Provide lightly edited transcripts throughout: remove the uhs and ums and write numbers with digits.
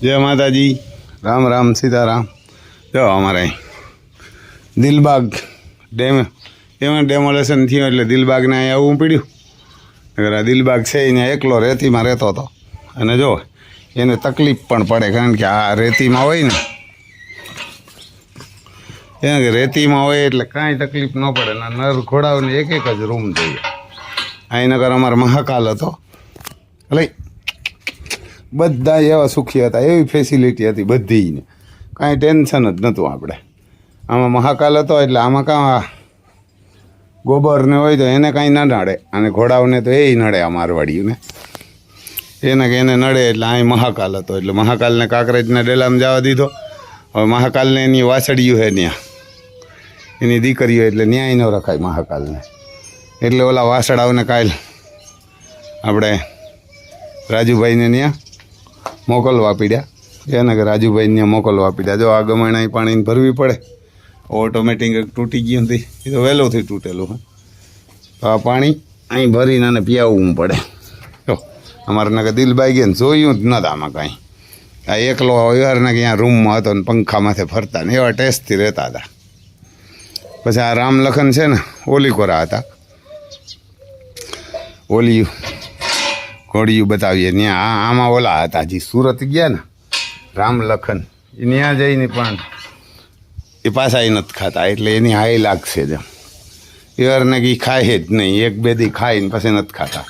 जय माता जी। राम राम सीताराम। जो अमरे दिलबाग डेम एवं डेमोलेशन थी एटले दिलबाग ने अहीं आवવું પડ્યું। अगर आ दिलबाग छे अहीं एकलो रेतीमां રહેતો હતો અને જો એને તકલીફ પણ પડે કારણ કે આ રેતીમાં હોય ને એને કે રેતીમાં હોય એટલે કાંઈ તકલીફ ન પડે ને નર ઘોડાઓને એક એક જ રૂમ જોઈએ। અહીં નગર અમારો મહાકાલ હતો એટલે બધા એવા સુખી હતા, એવી ફેસિલિટી હતી બધીને, કાંઈ ટેન્શન જ નહોતું આપણે। આમાં મહાકાલ હતો એટલે આમાં કાં ગોબરને હોય તો એને કાંઈ ના નડે અને ઘોડાઓને તો એ નડે આ મારવાડીઓને, એને કે એને નડે એટલે અહીં મહાકાલ હતો એટલે મહાકાલને કાંકરેજના ડેલામાં જવા દીધો। હવે મહાકાલને એની વાસળિયું છે ત્યાં, એની દીકરીઓ એટલે ન્યાય ન રખાય મહાકાલને, એટલે ઓલા વાસળાઓને કાલ આપણે રાજુભાઈને ત્યાં મોકલવા પડ્યા। એને કે રાજુભાઈને ત્યાં મોકલવા પડ્યા। જો આ ગમણાઈ પાણીને ભરવી પડે, ઓટોમેટિક તૂટી ગયું હતી, એ તો વહેલોથી તૂટેલું હોય, તો આ પાણી અહીં ભરીને અને પીવવું પડે। જો અમારે કે દિલબાઈ ગયા ને જોયું જ નહોતા આમાં કાંઈ, આ એકલો વ્યવહારના કે અહીંયા રૂમમાં હતો ને પંખા માથે ફરતા ને એવા ટેસ્ટથી રહેતા હતા। પછી આ રામ લખન છે ને ઓલી કોરા હતા, ઓલિયું ઘોડિયું બતાવીએ ત્યાં આમાં ઓલા હતા હજી સુરત ગયા ને રામ લખન, એ ત્યાં જઈને પણ એ પાછા એ નથી ખાતા એટલે એની હાઈ લાગશે જ એવારને કે ખાય જ નહીં, એક બે દી ખાઈને પછી નથી ખાતા।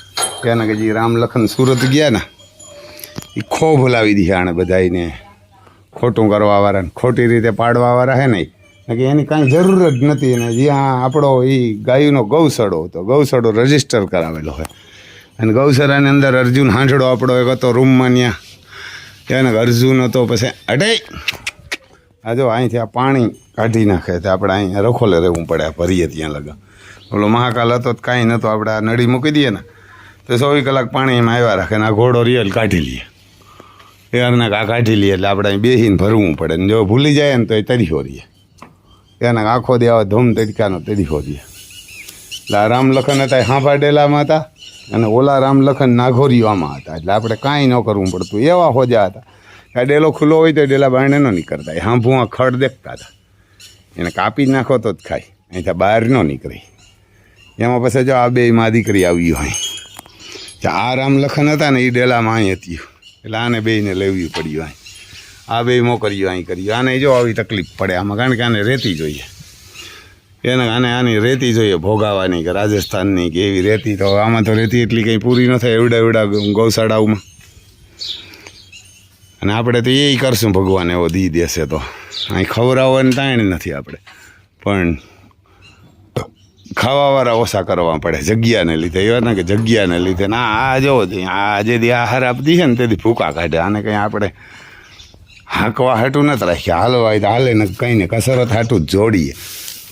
એને કે જે રામ લખન સુરત ગયા ને એ ખો ભૂલાવી દીધી આણે બધાને, ખોટું કરવાવાળાને ખોટી રીતે પાડવાવાળા હે ને કે એની કાંઈ જરૂર જ નથી। એને જ્યાં આપણો એ ગાયનો ગૌશાળો હતો, ગૌશાળો રજીસ્ટર કરાવેલો હોય અને ગૌશાળાની અંદર અર્જુન હાંસડો આપણો એક હતો રૂમમાં, ત્યાં એને અર્જુન હતો પછી અટે આ જો અહીંથી આ પાણી કાઢી નાખે તો આપણે અહીંયા રખોલે રહેવું પડે, આ ભરીએ ત્યાં લગા। ઓલો મહાકાલ હતો તો કાંઈ નહોતો, આપણે આ નળી મૂકી દઈએ ને તો 24 કલાક પાણી એમાં આવ્યા રાખે ને આ ઘોડો રિયલ કાઢી લઈએ, એના આ કાઢી લઈએ એટલે આપણે અહીં બેસીને ભરવું પડે ને જો ભૂલી જાય ને તો એ તરીહો રહીએ, એને આખો દેવા ધૂમ તડકાનો તરીહો રહીએ। એટલે આ રામલખન હતા એ હાંભા ડેલામાં હતા અને ઓલા રામલખન નાઘોરીઓમાં હતા, એટલે આપણે કાંઈ ન કરવું પડતું, એવા હોજા હતા। આ ડેલો ખુલ્લો હોય તો ડેલા બારણે ન નીકળતા, એ હાંભું ખડ દેખતા હતા, એને કાપી નાખો તો જ ખાય, અહીંથી બહાર ન નીકળી। એમાં પછી જો આ બે માં દીકરી આવી હોય, આ રામલખન હતા ને એ ડેલામાં અહીં હતી એટલે આને બેયને લેવી પડ્યું, અહીં આ બે મોકર્યું અહીં કર્યું। આને જો આવી તકલીફ પડે આમાં કારણ કે આને રેતી જોઈએ, એને આની રેતી જોઈએ ભોગાવાની કે રાજસ્થાનની કે એવી રેતી, તો આમાં તો રેતી એટલી કંઈ પૂરી ન થાય એવડા એવડા ગૌશાળાઓમાં, અને આપણે તો એ કરશું ભગવાન એવો દી દેશે તો, અહીં ખવડાવવાની તાણ નથી આપણે, પણ ખાવાવાળા ઓછા કરવા પડે જગ્યાને લીધે, એવા ને કે જગ્યાને લીધે ના આ જોવો આ જેથી આહાર આપતી છે ને તેથી ભૂકા કાઢે, આને કંઈ આપણે હાંકવા હાટું નથી રાખ્યા, હાલવા તો હાલે ને કંઈ ને કસરત હાટું જ જોડીએ,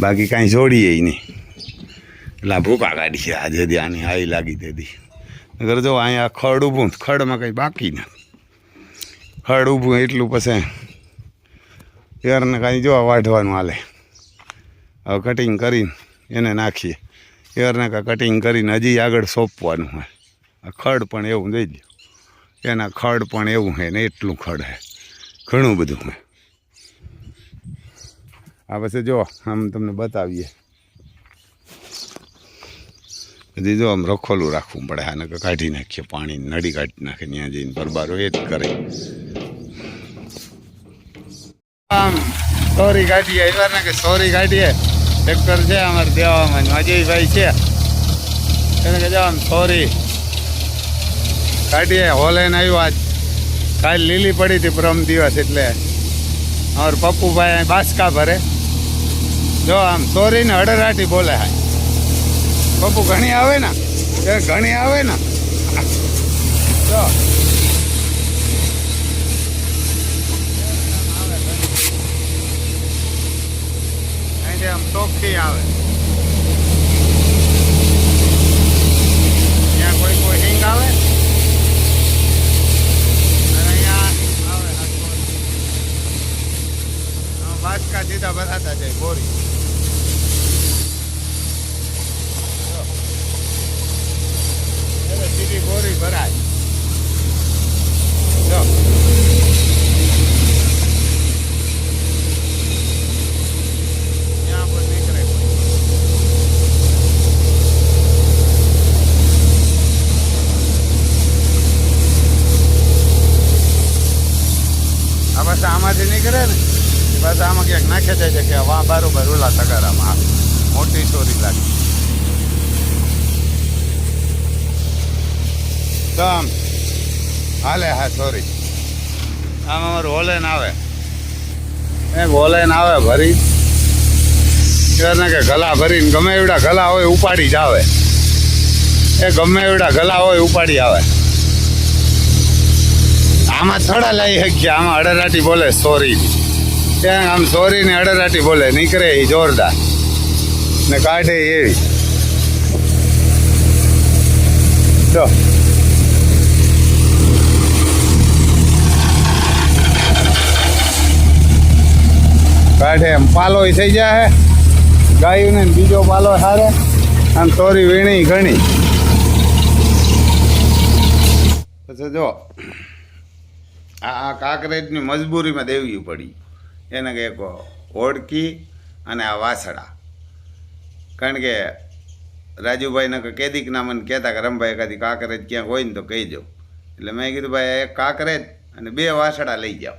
બાકી કાંઈ જોડીએ નહીં, એટલે આ ભૂકા કાઢીએ આ જેથી આની હાઈ લાગી તેથી। અગર જો અહીંયા ખડ ઊભું, ખડમાં કંઈ બાકી નથી, ખડ ઊભું એટલું પછી એરને કાંઈ જોવા વાઢવાનું હાલે। હવે કટિંગ કરીને એને નાખીએ, એરને કાં કટિંગ કરીને હજી આગળ સોંપવાનું હોય, આ ખડ પણ એવું દઈ દો, એના ખડ પણ એવું છે ને એટલું ખડ છે, ઘણું બધું છે। આ પછી જો આમ તમને બતાવીએ, બધી જો આમ રખોલું રાખવું પડે, આને કાઢી નાખીએ પાણી નળી કાઢી નાખે, ત્યાં જઈને બરબારો એ જ કરે। આમ સોરી કાઢીએ એવા ને કે સોરી કાઢીએ, ટ્રેક્ટર છે અમારે દેવામાં અજયભાઈ છે, એને કે આમ સોરી કાઢીએ, હોલેને આવ્યો આજ, કાલ લીલી પડી હતી પરમ દિવસ, એટલે અમારે પપ્પુભાઈ બાસકા ભરે, જો આમ સોરીને હડરાટી બોલે, હા પપ્પુ ઘણી આવે ને ઘણી આવે ને, જો અહીંથી આમ ચોખ્ખી આવે, ત્યાં કોઈ કોઈ હિંગ આવે બાસકા સીધા ભરાતા જાય બોરી, સીધી બોરી ભરાય। જો આમાંથી નીકળે ને એ પાછા આમાં ક્યાંક નાખે જાય છે કે વાં બારોબાર ઓલા તગારામાં મોટી ચોરી લાગે તો આમ હાલે. હા સોરી આમ અમારું હોલેન આવે એક હોલેન આવે ભરી ને કે ગલા ભરીને ગમે એવડા ગલા હોય ઉપાડી જ આવે. એ ગમે એવડા ગલા હોય ઉપાડી આવે. આમાં થોડા લઈ શકીએ. આમાં અડરાટી બોલે સોરી ત્યાં આમ સોરી ને અડરાટી બોલે નીકળે એ જોરદાર ને કાઢે એવી. તો કાઢે એમ પાલો થઈ જાય ગાયું ને બીજો પાલો હારે આમ સોરી વીણી ઘણી. પછી જો આ કાંકરેજની મજબૂરીમાં દેવી પડી એને કે એક ઓળકી અને આ વાસડા. કારણ કે રાજુભાઈને કેદીક ના મને કહેતા કે રમભાઈ એકાદી કાંકરેજ ક્યાંક હોય ને તો કહીજો. એટલે મેં કીધું ભાઈ એક કાંકરેજ અને 2 વાસડા લઈ જાઓ.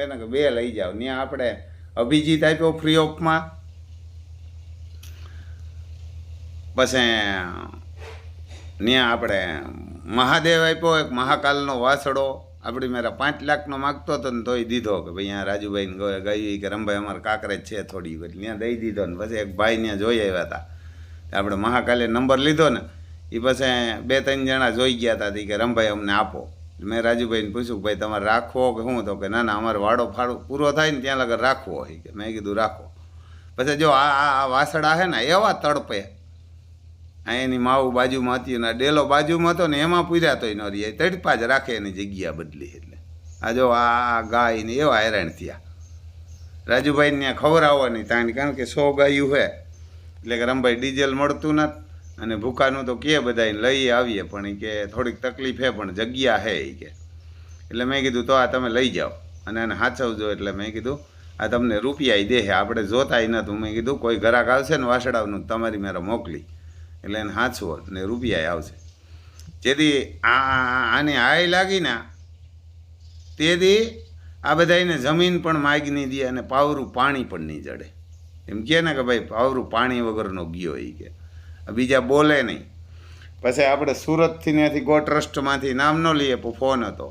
એને કે 2 લઈ જાઓ. ત્યાં આપણે અભિજીત આપ્યો ફ્રી ઓફમાં. પછી ત્યાં આપણે મહાદેવ આપ્યો એક મહાકાલનો વાસડો. આપણી મારા 5 લાખનો માગતો હતો ને તોય દીધો કે ભાઈ અહીંયા રાજુભાઈને ગઈ કે રમભાઈ અમારે કાંકરેજ છે થોડી. એટલે ત્યાં દઈ દીધો ને પછી એક ભાઈ ત્યાં જોઈ આવ્યા હતા. આપણે મહાકાલે નંબર લીધો ને એ પછી 2-3 જણા જોઈ ગયા હતા કે રમભાઈ અમને આપો. મેં રાજુભાઈને પૂછ્યું કે ભાઈ તમારે રાખવો કે શું? તો કે ના ના અમારે વાડો ફાળો પૂરો થાય ને ત્યાં લગર રાખવો હોય કે. મેં કીધું રાખો. પછી જો આ વાસડા છે ને એવા તડપે. આ એની માવું બાજુમાં હતી ને ડેલો બાજુમાં હતો ને એમાં પૂર્યા તોય ન રહી તડપા જ રાખે એની જગ્યા બદલી. એટલે આ જો આ ગાય ને એવા હેરાન થયા. રાજુભાઈને ત્યાં ખવડાવવાની તાણી કારણ કે 100 ગાયું છે એટલે કે રમભાઈ ડીઝલ મળતું નથી અને ભૂખાનું તો કે બધાને લઈ આવીએ પણ એ કે થોડીક તકલીફ છે પણ જગ્યા છે એ કે. એટલે મેં કીધું તો આ તમે લઈ જાઓ અને એને સાચવજો. એટલે મેં કીધું આ તમને રૂપિયા દે આપણે જોતાય નહોતું. મેં કીધું કોઈ ઘરાક આવશે ને વાસડાવનું તમારી મારે મોકલી એટલે એને સાચવો ને રૂપિયા આવશે. જેથી આની હાય લાગી ને તેથી આ બધાને જમીન પણ માગી દે અને પાવરું પાણી પણ નહીં જડે. એમ કહે ને કે ભાઈ પાવરું પાણી વગરનો ગયો એ કે બીજા બોલે નહીં. પછી આપણે સુરતથી ત્યાંથી ગો ટ્રસ્ટમાંથી નામ ન લઈએ પણ ફોન હતો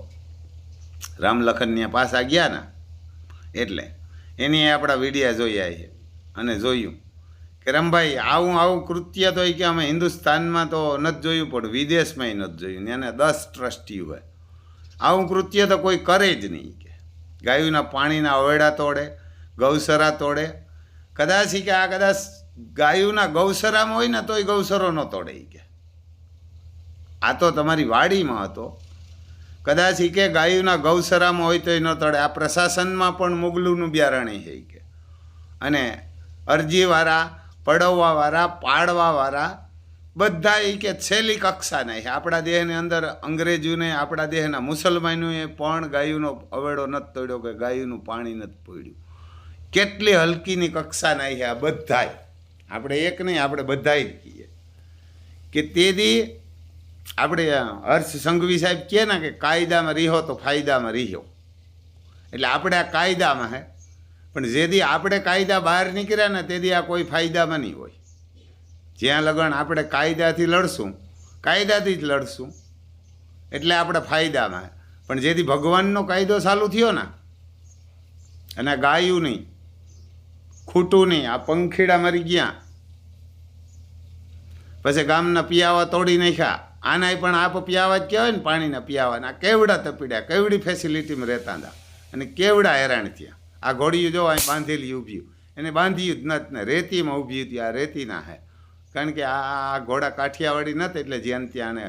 રામલખન ત્યાં પાછા ગયા ને એટલે એની આપણા વિડીયા જોયા છે અને જોયું કે રમભાઈ આવું કૃત્ય તો કે અમે હિન્દુસ્તાનમાં તો નથી જોયું પણ વિદેશમાંય નથી જોયું. એને 10 ટ્રસ્ટી હોય. આવું કૃત્ય તો કોઈ કરે જ નહીં કે ગાયોના પાણીના ઓરડા તોડે ગૌસરા તોડે. કદાચ કે આ કદાચ ગાયોના ગૌસરામાં હોય ને તોય ગૌસરો ન તોડે કે આ તો તમારી વાડીમાં હતો. કદાચ કે ગાયોના ગૌસરામાં હોય તોય ન તોડે. આ પ્રશાસનમાં પણ મુગલુંનું બિયારણ છે કે અને અરજીવાળા પડવવાવાળા પાડવાવાળા બધા એ કે છેલ્લી કક્ષાના છે. આપણા દેહની અંદર અંગ્રેજોને આપણા દેહના મુસલમાનોએ પણ ગાયોનો અવેડો નથી તોડ્યો કે ગાયોનું પાણી નથી પીડ્યું. કેટલી હલકીની કક્ષાના છે આ બધાય. આપણે એક નહીં આપણે બધાય જ કહીએ કે તેથી આપણે હર્ષ સંઘવી સાહેબ કહે ને કે કાયદામાં રહ્યો તો ફાયદામાં રહ્યો. એટલે આપણે આ કાયદામાં હે પણ જેથી આપણે કાયદા બહાર નીકળ્યા ને તેથી આ કોઈ ફાયદામાં નહીં હોય. જ્યાં લગન આપણે કાયદાથી લડશું કાયદાથી જ લડશું એટલે આપણે ફાયદામાં. પણ જેથી ભગવાનનો કાયદો ચાલુ થયો ને અને ગાયું નહીં ખૂટું નહીં. આ પંખીડા મરી ગયા પછી ગામના પિયાવા તોડી નાખ્યા. આના પણ આપ પિયાવા જ કહેવાય ને પાણીના પિયાવાના. કેવડા તપીડ્યા કેવડી ફેસિલિટીમાં રહેતા હતા અને કેવડા હેરાન થયા. આ ઘોડિયું જો અહીં બાંધેલી ઊભી એને બાંધ્યું જ નથી ને રેતીમાં ઊભી હતી. આ રેતીના હે કારણ કે આ ઘોડા કાઠિયાવાડી નથી એટલે જ્યાં ત્યાં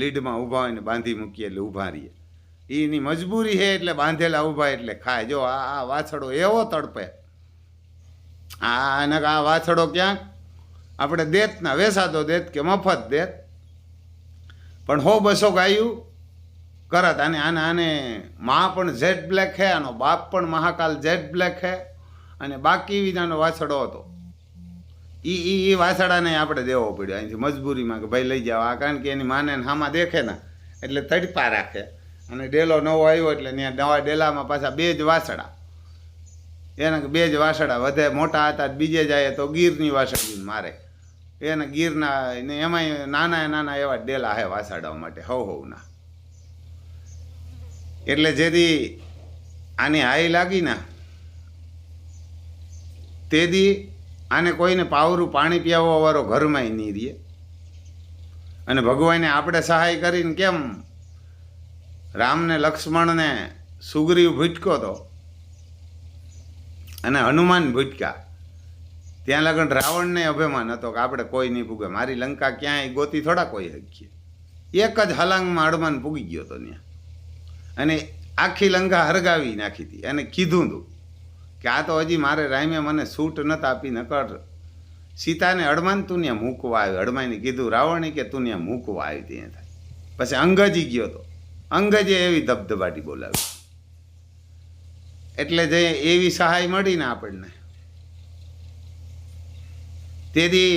લીડમાં ઊભા હોય ને બાંધી મૂકીએ એટલે ઊભા રહીએ. એની મજબૂરી છે એટલે બાંધેલા ઊભા એટલે ખાય. જો આ વાછડો એવો તડપે. આ વાછડો ક્યાંક આપણે દેત ના વેસાતો દેત કે મફત દેત પણ 100-200 ગાયું કરત. આને માં પણ જેટ બ્લેક છે આનો બાપ પણ મહાકાલ જેટ બ્લેક છે અને બાકી વિનાનો વાછડો હતો. એ વાછડાને આપણે દેવો પડ્યો અહીંથી મજબૂરીમાં કે ભાઈ લઈ જાઓ. આ કારણ કે એની માને હામાં દેખે ને એટલે તડપા રાખે અને ડેલો નવો આવ્યો એટલે ત્યાં નવા ડેલામાં પાછા 2 જ વાછડા એને બે જ વાસડા વધે મોટા હતા બીજે જાય તો ગીરની વાસળીને મારે એને ગીરના ને એમાંય નાના નાના એવા ડેલા હે વાસડાઓ માટે હવના. એટલે જેથી આની હાઈ લાગી ને તેથી આને કોઈને પાવરું પાણી પીવવા વાળો ઘરમાં નહીં રહે. અને ભગવાને આપણે સહાય કરીને કેમ રામને લક્ષ્મણને સુગ્રીવ ભૂટકો તો અને હનુમાન ભૂટકા ત્યાં લગન રાવણને અભિમાન હતો કે આપણે કોઈ નહીં પૂગે, મારી લંકા ક્યાંય ગોતી થોડા કોઈ હકીએ. એક જ હલાંગમાં હનુમાન પૂગી ગયો હતો ત્યાં અને આખી લંકા હરગાવી નાખી હતી. અને કીધું હતું કે આ તો હજી મારે રામે મને છૂટ નથી આપી, નકર સીતાને હડમાન તું ત્યાં મૂકવા આવ્યો. હડમાઈને કીધું રાવણે કે તું ત્યાં મૂકવા આવી ત્યાં થાય. પછી અંગજી ગયો તો અંગજે એવી ધબધબાટી બોલાવી. એટલે જે એવી સહાય મળી ને આપણને તેથી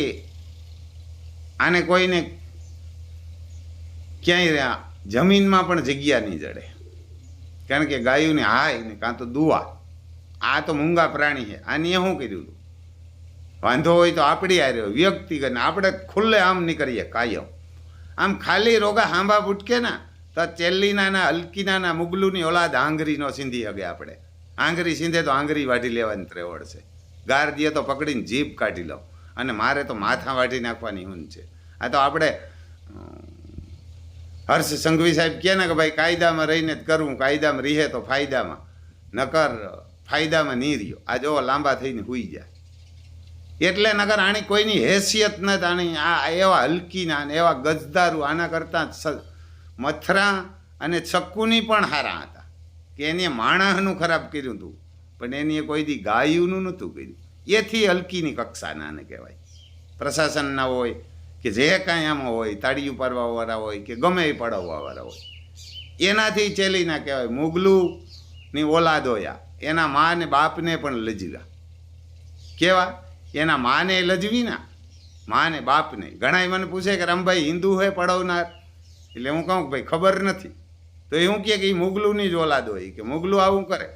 આને કોઈને ક્યાંય જમીનમાં પણ જગ્યા નહીં જડે. કારણ કે ગાયુંને હાય ને કાં તો દુઆ, આ તો મૂંગા પ્રાણી છે. આને શું કર્યું હતું? વાંધો હોય તો આપણી આ રહ્યો વ્યક્તિગત, આપણે ખુલ્લે આમ નીકળીએ કાયમ. આમ ખાલી રોગા હાંભા બુટકે ને તો ચેલ્લીના હલકીના મુગલુની ઓલાદ આંગરી નો સિંધી હગે. આપણે આંગરી સિંધે તો આંગરી વાઢી લેવાની ત્રેવડ છે. ગાર દે તો પકડીને જીભ કાઢી લો અને મારે તો માથા વાઢી નાખવાની ઊન છે. આ તો આપણે હર્ષ સંઘવી સાહેબ કહે ને કે ભાઈ કાયદામાં રહીને જ કરવું, કાયદામાં રીહે તો ફાયદામાં, નકર ફાયદામાં નહીં રહ્યો. આ જો લાંબા થઈને હુઈ જાય. એટલે નગર આની કોઈની હેસિયત નથી. આની આ એવા હલકીના અને એવા ગજદારું આના કરતાં મથરા અને ચક્કુની પણ હારા હતા કે એને માણસનું ખરાબ કર્યું હતું, પણ એની કોઈ દી ગાયુંનું નહોતું કર્યું. એથી હલકીની કક્ષાના આને કહેવાય. પ્રશાસનના હોય કે જે કાંઈ આમાં હોય, તાળીયું પાડવાવાળા હોય કે ગમે એ પડાવવાવાળા હોય, એનાથી ચેલીના કહેવાય. મુગલુની ઓલાદ હોયા એના મા ને બાપને પણ લજવ્યા. કેવા? એના માને લજવી ના, માને બાપને. ઘણા મને પૂછે કે રામભાઈ હિન્દુ હોય પડાવનાર? એટલે હું કહું કે ભાઈ ખબર નથી. તો એવું કહે કે એ મુગલુની જ ઓલાદ હોય, કે મુગલું આવું કરે,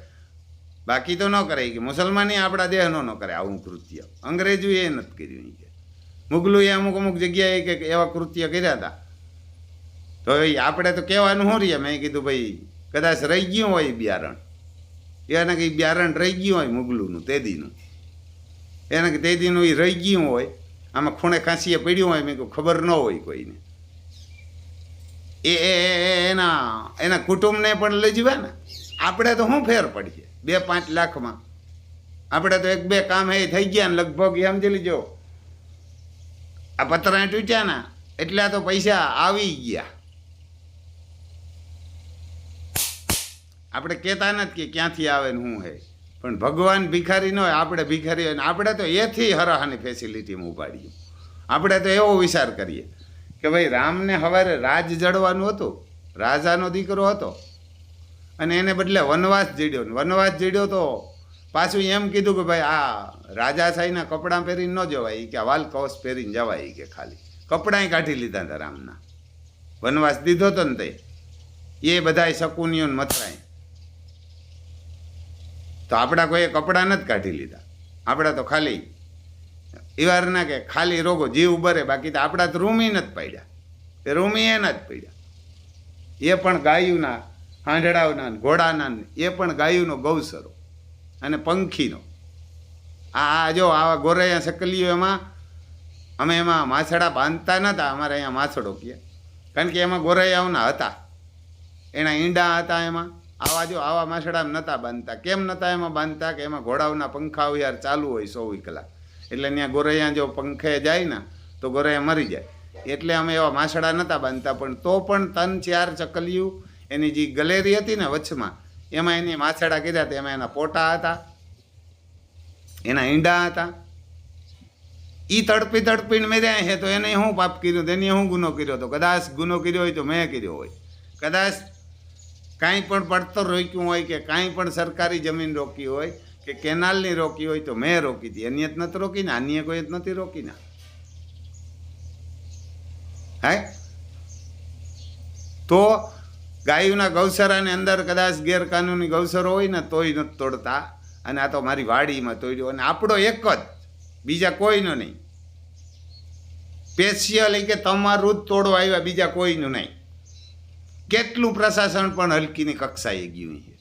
બાકી તો ન કરે. કે મુસલમાની આપણા દેહનો ન કરે આવું કૃત્ય. અંગ્રેજોએ એ નથી કર્યું. કે મુગલુએ અમુક અમુક જગ્યાએ કે એવા કૃત્ય કર્યા હતા. તો આપણે તો કહેવાનું શું રહીએ? મેં કીધું ભાઈ કદાચ રહી ગયું હોય બિયારણ, એને કંઈ બિયારણ રહી ગયું હોય મુગલુંનું તેદીનું, એને કે તેદીનું એ રહી ગયું હોય, આમાં ખૂણે ખાંસીએ પડ્યું હોય, મેં કહ્યું ખબર ન હોય કોઈને. એના કુટુંબને પણ લજવે ને. આપણે તો શું ફેર પડીએ 2-5 લાખમાં? આપણે તો 1-2 કામ એ થઈ ગયા ને લગભગ એ સમજી લીજો આ પતરા તૂટ્યા ને એટલે તો પૈસા આવી ગયા. આપણે કહેતા નથી કે ક્યાંથી આવે ને શું હે, પણ ભગવાન ભિખારી ન હોય, આપણે ભિખારી હોય ને આપણે તો એથી હરાહાની ફેસિલિટીમાં ઉપાડીએ. આપણે તો એવો વિચાર કરીએ કે ભાઈ રામને સવારે રાજ જડવાનું હતું, રાજાનો દીકરો હતો અને એને બદલે વનવાસ જડ્યો. વનવાસ જડ્યો તો પાછું એમ કીધું કે ભાઈ આ રાજા સાહીના કપડાં પહેરીને ન જવાય, કે વાલ કવચ પહેરીને જવાય, કે ખાલી કપડાં કાઢી લીધા હતા રામના. વનવાસ દીધો હતો ને તે એ બધાય શકુનીઓ ને મથરાય. તો આપણા કોઈએ કપડાં નથી કાઢી લીધા. આપણા તો ખાલી એવારના કે ખાલી રોગો જીવ બરે, બાકી તો આપણા તો રૂમી નથી પડ્યા. એ રૂમી એના જ પડ્યા. એ પણ ગાયુના, હાંડડાઓના, ઘોડાના, એ પણ ગાયુનો ગૌસરો અને પંખીનો. આ જો આવા ગોરૈયા સકલીઓ એમાં અમે એમાં માછડા બાંધતા નહોતા. અમારે અહીંયા માછડો કહે, કારણ કે એમાં ગોરૈયાઓના હતા, એના ઈંડા હતા. એમાં આવા માછડા નહોતા બાંધતા. કેમ નહોતા એમાં બાંધતા? કે એમાં ઘોડાઓના પંખા યાર ચાલુ હોય 24 કલાક. એટલે ત્યાં ગોરૈયા જો પંખે જાય ને તો ગોરૈયા મરી જાય. એટલે અમે એવા માછડા નહોતા બાંધતા. પણ તો પણ 3-4 ચકલીયું એની જે ગલેરી હતી ને વચમાં, એમાં એની માછડા કર્યા હતા. એમાં એના પોટા હતા, એના ઈંડા હતા. એ તડપીને મેર્યા છે તો એને શું પાપ કર્યું? એને શું ગુનો કર્યો? તો કદાચ ગુનો કર્યો હોય તો મેં કર્યો હોય. કદાચ કાંઈ પણ પડતર રોક્યું હોય, કે કાંઈ પણ સરકારી જમીન રોકી હોય, કે કેનાલની રોકી હોય તો મેં રોકી હતી. અન્ય જ નથી રોકી ને, અન્ય કોઈ જ નથી રોકી ને. હે તો ગાયોના ગૌસરાની અંદર કદાચ ગેરકાનૂની ગૌસરો હોય ને તોય નથી તોડતા. અને આ તો મારી વાડીમાં તોડ્યો, અને આપણો એક જ, બીજા કોઈનો નહીં. સ્પેશિયલી કે તમારું જ તોડવા આવ્યા, બીજા કોઈનું નહીં. કેટલું પ્રશાસન પણ હલકીની કક્ષાએ ગયું છે,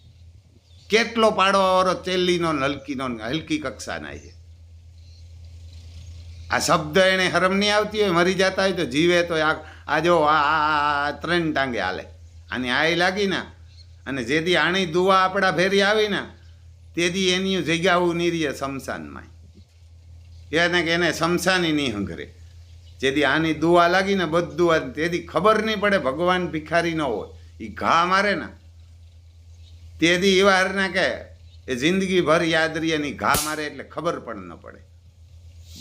કેટલો પાડવાવાળો ચેલ્લીનો હલકી કક્ષાના છે. આ શબ્દ એને હરમ નહીં આવતી હોય, મરી જતા હોય તો જીવે તો આ જો આ 3 ટાંગે હાલે. આની આઈ લાગી ને, અને જેથી આણી દુવા આપણા ફેરી આવી ને, તેથી એની જગ્યાઓ નીરીએ શમશાનમાં. એને કે એને શમશાની નહીં હંગરે. જેથી આની દુવા લાગી ને બધું, તેથી ખબર નહીં પડે ભગવાન ભિખારી ન હોય. એ ઘા મારે ને તેથી એવા હરના કે એ જિંદગી ભર યાદ રહી, એની ઘા મારે એટલે ખબર પણ ન પડે.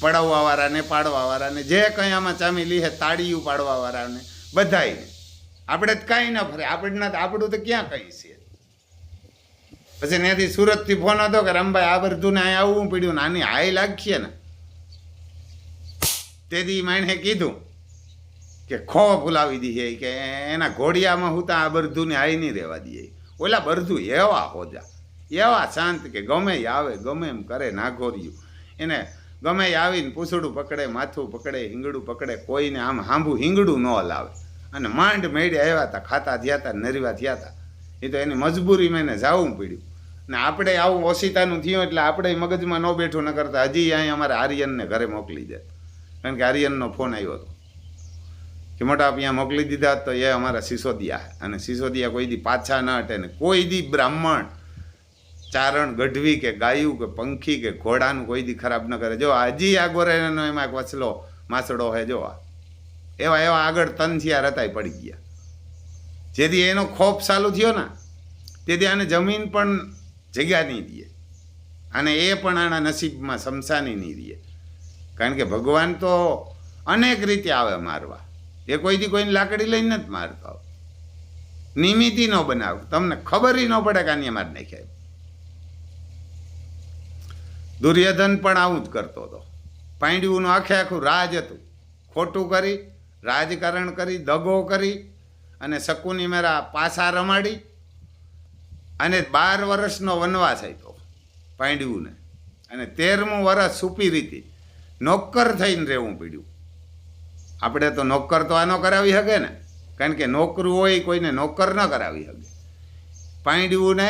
પડાવવાવાળાને, પાડવાવાળાને, જે કંઈ આમાં ચામી લીહે, તાળીયું પાડવાવાળાને, બધાયને. આપણે જ કાંઈ ન ફરે, આપણું તો ક્યાં કંઈ છે. પછી ત્યાંથી સુરતથી ફોન હતો કે રમભાઈ આ બધું ને અહીંયા આવવું પડ્યું ને આની હાઈ લાગીએ ને. તેથી માણે કીધું કે ખો ફૂલાવી દઈએ, કે એના ઘોડિયામાં હું ત્યાં આ બરધુને હાઈ નહીં રહેવા દઈએ. ઓલા બરધું એવા હોજા, એવા શાંત કે ગમે આવે ગમે એમ કરે, નાઘોર્યું એને ગમે આવીને પૂછડું પકડે, માથું પકડે, હિંગડું પકડે, કોઈને આમ હાંભું હિંગડું ન લાવે. અને માંડ મેળે આવ્યા હતા, ખાતા થયા હતા, નરવા થયા હતા. એ તો એની મજબૂરીમાં એને જવું પડ્યું. ને આપણે આવું ઓશિતાનું થયું એટલે આપણે મગજમાં ન બેઠું ન કરતા હજી અહીં અમારે આર્યનને ઘરે મોકલી દે. કારણ કે આર્યનનો ફોન આવ્યો હતો કે મોટા અહીંયા મોકલી દીધા તો એ અમારા સિસોદિયા, અને સિસોદિયા કોઈ દી પાછા ન હટે ને કોઈ દી બ્રાહ્મણ, ચારણ, ગઢવી કે ગાયું કે પંખી કે ઘોડાનું કોઈ દી ખરાબ ન કરે. જો હજી આ ગોરેનો એમાં એક વચલો માસડો હે, જો એવા આગળ તનથિયા રતાય પડી ગયા. જેથી એનો ખોફ ચાલુ થયો ને તેથી આને જમીન પણ જગ્યા નહીં દે, અને એ પણ આના નસીબમાં શમશાની નહીં દે. કારણ કે ભગવાન તો અનેક રીતે આવે મારવા. એ કોઈથી કોઈને લાકડી લઈને નથી મારતો, નિમિત્તિ ન બનાવ, તમને ખબર ન પડે કે આની માર નાખ્યા. દુર્યોધન પણ આવું જ કરતો હતો. પાંડ્યુનું આખે આખું રાજ હતું, ખોટું કરી, રાજકારણ કરી, દગો કરી, અને શકુની મેરા પાસા રમાડી, અને 12 વર્ષનો વનવાસ આપ્યો પાંડ્યુને, અને 13મું વર્ષ સુપી રીતે નોકર થઈને રહેવું પડ્યું. આપણે તો નોકર તો આ ન કરાવી શકે ને, કારણ કે નોકરું હોય કોઈને નોકર ન કરાવી શકે. પાંડ્યુને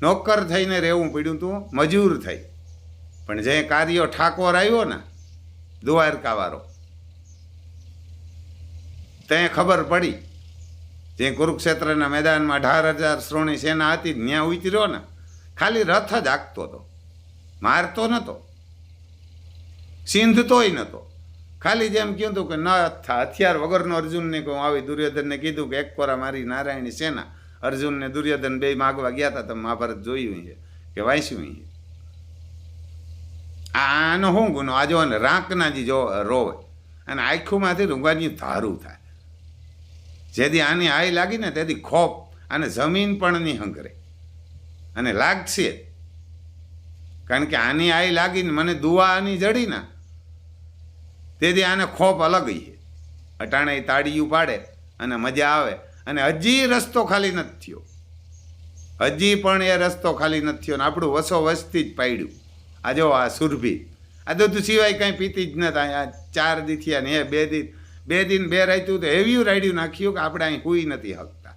નોકર થઈને રહેવું પડ્યું, તું મજૂર થઈ. પણ જે કાર્યો ઠાકોર આવ્યો ને દ્વારકાવાળો, ત્યાં ખબર પડી, જે કુરુક્ષેત્રના મેદાનમાં 18,000 શ્રોણી સેના હતી, ત્યાં ઉતર્યો ને, ખાલી રથ જ હાંકતો હતો, મારતો નહોતો, સિંધતોય નહોતો. ખાલી જેમ કીધું કે ન હથિયાર વગરનો અર્જુનને કહું આવી. દુર્યોધનને કીધું કે એક કોરા મારી નારાયણી સેના. અર્જુનને દુર્યોધન બે માગવા ગયા હતા, તમે મહાભારત જોયું છે કે વાંચ્યું છે. આનો શું ગુનો? આ જો ને રાંકના જે જો રોવે, અને આંખોમાંથી રૂંગાની ધારું થાય. જેથી આની આઈ લાગી ને તેથી ખોપ, અને જમીન પણ નહીં હંકરે, અને લાગશે. કારણ કે આની આઈ લાગીને મને દુવા આની જડી ને તેથી આને ખોપ અલગ છે. અટાણે તાળીયું પાડે અને મજા આવે, અને હજી રસ્તો ખાલી નથી થયો, હજી પણ એ રસ્તો ખાલી નથી થયો. ને આપણું વસો વસથી જ પાડ્યું. આ જો આ સુરભી, આ દૂધ સિવાય કાંઈ પીતી જ નતા. આ 4 દી થયા ને એ 2 દિન 2 રાખ્યું તો એવી રાડ્યું નાખ્યું કે આપણે અહીં હુઈ નથી હકતા,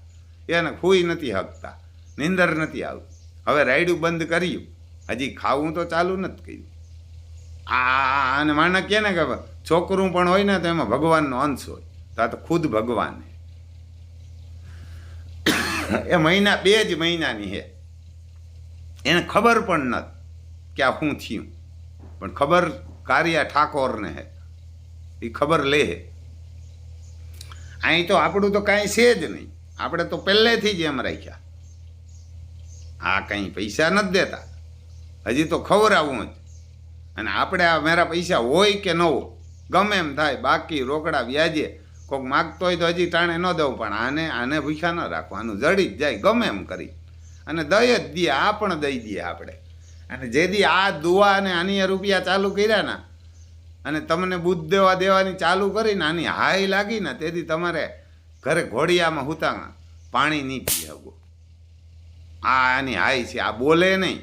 એને હુઈ નથી હકતા, નિંદર નથી આવતી. હવે રાયડું બંધ કર્યું, હજી ખાવું તો ચાલુ નથી કર્યું. અને માણસ કહે ને કે છોકરું પણ હોય ને તો એમાં ભગવાનનો અંશ હોય, તો આ તો ખુદ ભગવાન એ મહિના 2 જ મહિનાની છે. એને ખબર પણ નથી કે આ શું થયું, પણ ખબર કાર્ય ઠાકોરને હે, એ ખબર લે. અહીં તો આપણું તો કાંઈ છે જ નહીં, આપણે તો પહેલેથી જ એમ રાખ્યા. આ કંઈ પૈસા નથી દેતા, હજી તો ખવડાવવું જ. અને આપણે આ મારા પૈસા હોય કે ન હોય ગમે એમ થાય, બાકી રોકડા વ્યાજે કોઈક માગતો હોય તો હજી ટાણે ન દઉં, પણ આને ભૂખ્યા ન રાખવાનું, જડી જ જાય ગમે એમ કરી, અને દઈ જ દઈએ. આ પણ દઈ દઈએ આપણે. અને જેથી આ દુઆ અને આની રૂપિયા ચાલુ કર્યા ને, અને તમને બુદ્ધ દેવાની ચાલુ કરીને આની હાઈ લાગી ને, તેથી તમારે ઘરે ઘોડિયામાં હુતા પાણી નહીં પી શકો. આની હાઈ છે, આ બોલે નહીં.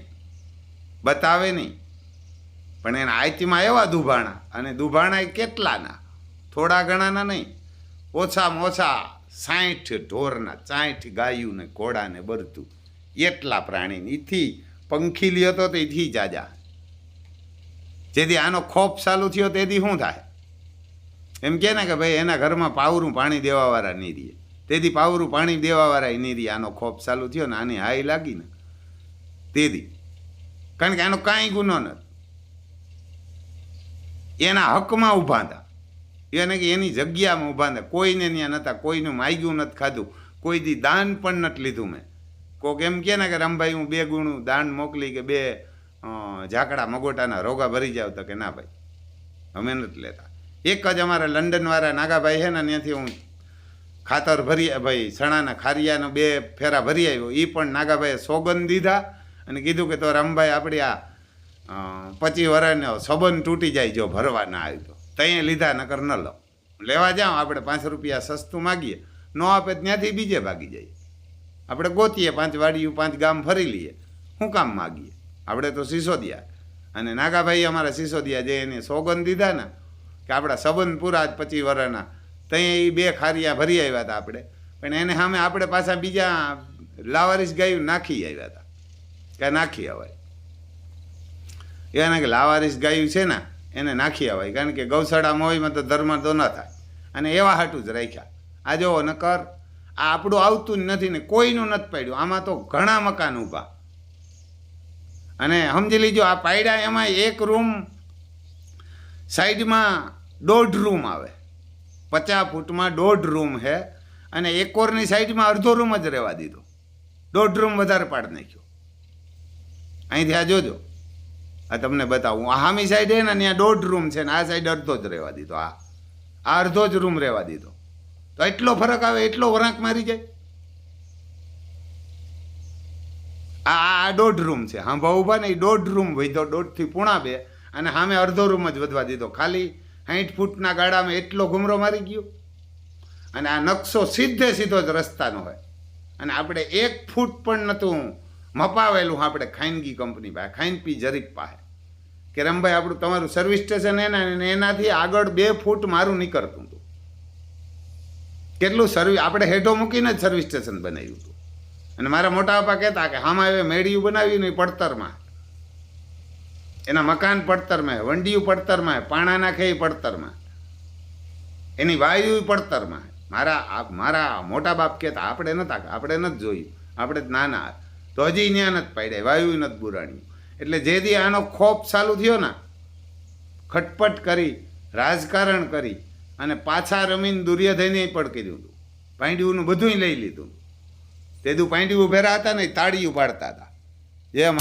બતાવે નહીં, પણ એના આયતીમાં એવા દુભાણા, અને દુભાણા કેટલાના, થોડા ઘણાના નહીં, ઓછામાં ઓછા 60 ઢોરના, 60 ગાયું ને ઘોડા ને બરતું, એટલા પ્રાણીને. એથી પંખીલી હતો તો એથી જાજા. જેથી આનો ખોફ ચાલુ થયો તેથી શું થાય? એમ કે ને કે ભાઈ એના ઘરમાં પાવરું પાણી દેવાવાળા નહીં રહીએ, તેથી પાવરું પાણી દેવાવાળા નહીં રહીએ. આનો ખોફ ચાલુ થયો ને, આની હાઈ લાગી ને તેથી, કારણ કે આનો કાંઈ ગુનો નથી. એના હકમાં ઊભા હતા, એને કે એની જગ્યામાં ઊભા હતા, કોઈને ત્યાં નહોતા, કોઈનું માગ્યું નથી ખાધું, કોઈ દી દાન પણ નથી લીધું. મેં કોક એમ કે ને કે રમભાઈ હું 2 ગુણું દાન મોકલી કે 2 ઝાકડા મગોટાના રોગા ભરી જાવ, તો કે ના ભાઈ અમે નથી લેતા. એક જ અમારા લંડનવાળા નાગાભાઈ છે ને, ત્યાંથી હું ખાતર ભરી, ભાઈ ચણાના ખારિયાનો 2 ફેરા ભરી આવ્યો. એ પણ નાગાભાઈએ સોગંદ દીધા અને કીધું કે તો રમભાઈ આપણી આ 25 વર્ષનો સંબંધ તૂટી જાય જો ભરવા ના આવ્યું તો. ત્યાં લીધા, નકર ન લો. લેવા જાઓ આપણે 5 રૂપિયા સસ્તું માગીએ, ન આપે ત્યાંથી બીજે ભાગી જઈએ. આપણે ગોતીએ 5 વાડીયું 5 ગામ ફરી લઈએ, શું કામ માગીએ? આપણે તો સિસોદિયા. અને નાગાભાઈ અમારા સિસોદિયા જે એને સોગંદ દીધા ને કે આપણા સંબંધ પૂરા 25 વર્ષના, ત્યાં એ 2 ખારિયા ભરી આવ્યા હતા આપણે. પણ એને સામે આપણે પાછા બીજા લાવારીસ ગાયું નાખી આવ્યા હતા કે નાખી અવાય. એને કે લાવારીસ ગાયું છે ને એને નાખી અવાય, કારણ કે ગૌશાળામાં હોયમાં તો ધર્મ તો ન થાય, અને એવા હાટું જ રાખ્યા. આ જો નકર આ આપણું આવતું જ નથી ને કોઈનું નથી પાડ્યું. આમાં તો ઘણા મકાન ઊભા, અને સમજી લીજો આ પાડ્યા એમાં એક રૂમ સાઈડમાં 1.5 રૂમ આવે, 50 ફૂટમાં 1.5 રૂમ છે, અને એકોરની સાઈડમાં અડધો રૂમ જ રહેવા દીધો, 1.5 રૂમ વધારે પાડી નાખ્યો. અહીંથી આ જોજો, આ તમને બતાવું. આ હામી સાઈડ છે ને ત્યાં 1.5 રૂમ છે ને આ સાઈડ અડધો જ રહેવા દીધો. આ અડધો જ રૂમ રહેવા દીધો. તો એટલો ફરક આવે, એટલો વરાંક મારી જાય. આ 1.5 રૂમ છે, હા ભાવ ઉભા ને 1.5 રૂમ વધ્યો, 1.5 થી 1.5, અને સામે અડધો રૂમ જ વધવા દીધો. ખાલી 60 ફૂટના ગાડામાં એટલો ઘુમરો મારી ગયો. અને આ નકશો સીધે સીધો જ રસ્તાનો હોય, અને આપણે 1 ફૂટ પણ નહોતું મપાવેલું. આપણે ખાનગી કંપની પાસે, ખાનપી જરીફ પાસે, કે રમભાઈ આપણું તમારું સર્વિસ સ્ટેશન એનાથી આગળ 2 ફૂટ મારું નીકળતું હતું. કેટલું સર્વિસ આપણે હેઠો મૂકીને જ સર્વિસ સ્ટેશન બનાવ્યું હતું. અને મારા મોટા બાપા કહેતા કે હામાં હવે મેળિયું બનાવ્યું નહીં પડતરમાં, એના મકાન પડતરમાં, વંડિયું પડતરમાં, પાણા નાખે એ પડતરમાં, એની વાયુ પડતરમાં. મારા મોટા બાપ કહેતા આપણે નહોતા, આપણે નથી જોયું, આપણે જ નાના, તો હજી ત્યાં નથી પાડ્યા, વાયુ નથી બુરાણ્યું. એટલે જે દી આનો ખોફ ચાલુ થયો ને, ખટપટ કરી, રાજકારણ કરી, અને પાછા રમીને દુર્યોધને પડકી દીધું, પાંડ્યુનું બધું લઈ લીધું. તેદું પાંડ્યું ભેરા હતા ને તાળી ઉપાડતા હતા. જે